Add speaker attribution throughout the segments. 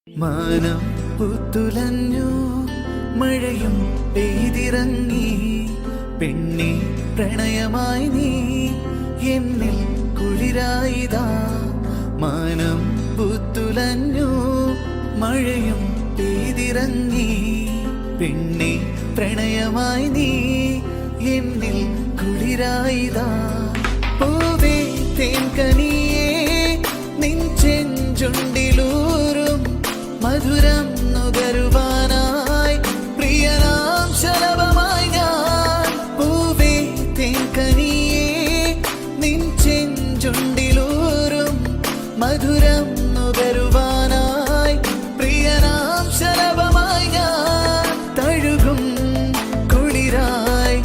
Speaker 1: മാനം പുത്തുലഞ്ഞു, മഴയും പെയ്തിറങ്ങി, പെണ്ണെ പ്രണയമായി നീ എന്നിൽ കുളിരായിതാ. മാനം പുത്തുലഞ്ഞു, മഴയും പെയ്തിറങ്ങി, പെണ്ണെ പ്രണയമായി നീ എന്നിൽ കുളിരായിതാ. പൂവേ തേൻകനിയേ നിൻ ചെഞ്ചുണ്ടിലൂറും മധുരം നുകരുവാനായി പ്രിയനാം ശലഭമായി ഞാൻ. പൂവേ തേൻകനിയേ നിൻ ചെഞ്ചുണ്ടിലൂറും മധുരം നുകരുവാനായി പ്രിയനാം ശലഭമായി ഞാൻ. തഴുകും കുളിരായി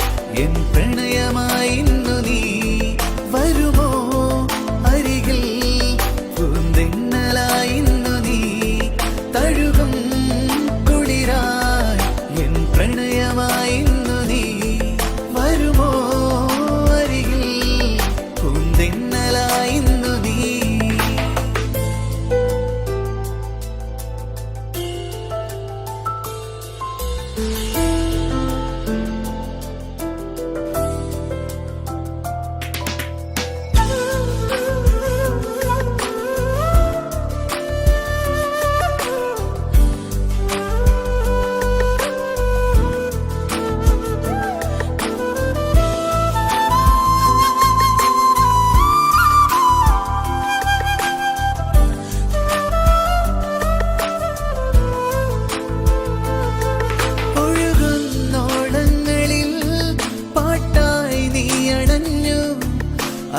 Speaker 1: എൻ പ്രണയമായി ഇന്നു നീ വരുമോ അരികിൽ? പൂന്തെന്നലായി ഇന്നു നീ തഴുകും കുളിരായി എൻ പ്രണയമായി ഇന്നു നീ വരുമോ അരികിൽ? പൂന്തെന്നലായി ഇന്നു നീ.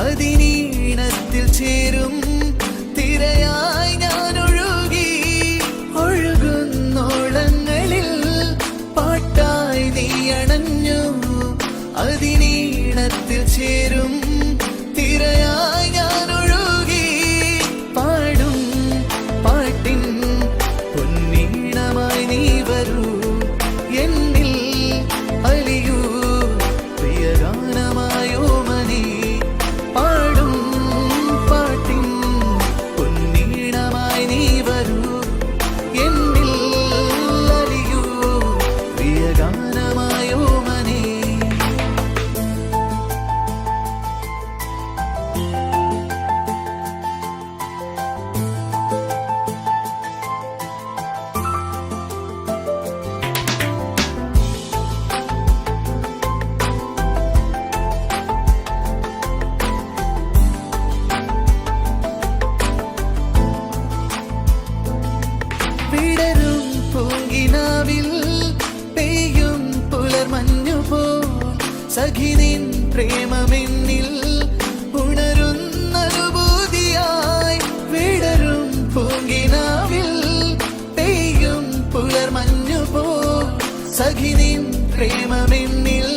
Speaker 1: അതിനീണത്തിൽ ചേരും തിരയായി ഞാൻ ഒഴുകി. ഒഴുകുന്നോളങ്ങളിൽ പാട്ടായി നീ അണഞ്ഞു. അതിനീണത്തിൽ ചേരും തിരയായി ഞാൻ ഒഴുകി. പാടും പാട്ടിൻ പൊന്നീണമായി നീ വരൂ, എന്നിൽ അലിയൂ പ്രിയഗാനമായോ മനി. പാടും പാട്ടിൻ പൊന്നീണമായി നീ വരൂ, എന്നിൽ അലിയൂ പ്രിയഗാനമായോ മനി. വിടരും പൂങ്കിനാവിൽ പെയ്യും പുലർമഞ്ഞുപോൽ സഖിനിൻ പ്രേമമെന്നിൽ ഉണരുന്നനുഭൂതിയായി. വിടരും പൂങ്കിനാവിൽ പെയ്യും പുലർമഞ്ഞുപോൽ സഖിനിൻ പ്രേമമെന്നിൽ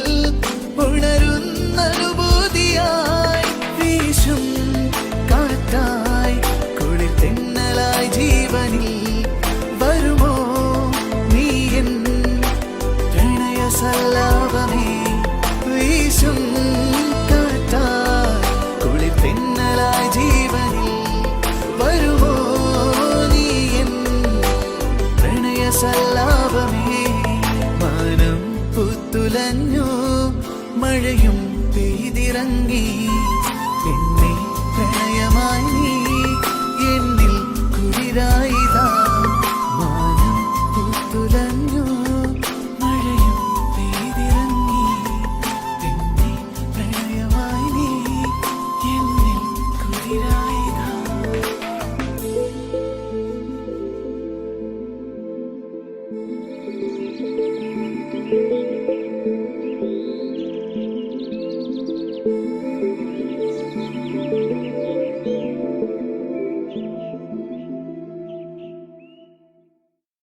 Speaker 1: ഉണരുന്നനുഭൂതിയായി. വീശും കാറ്റായി കുളിർ തെന്നലായി ജീവനിൽ വരുമോ നീ എൻ പ്രണയ സല്ലാപമേ. വീശും കാറ്റായി കുളിർ തെന്നലായി ജീവനിൽ വരുമോ നീ എൻ പ്രണയ സല്ലാപമേ. മാനം പുത്തുലഞ്ഞു, മഴയും പെയ്തിറങ്ങി, എന്നെ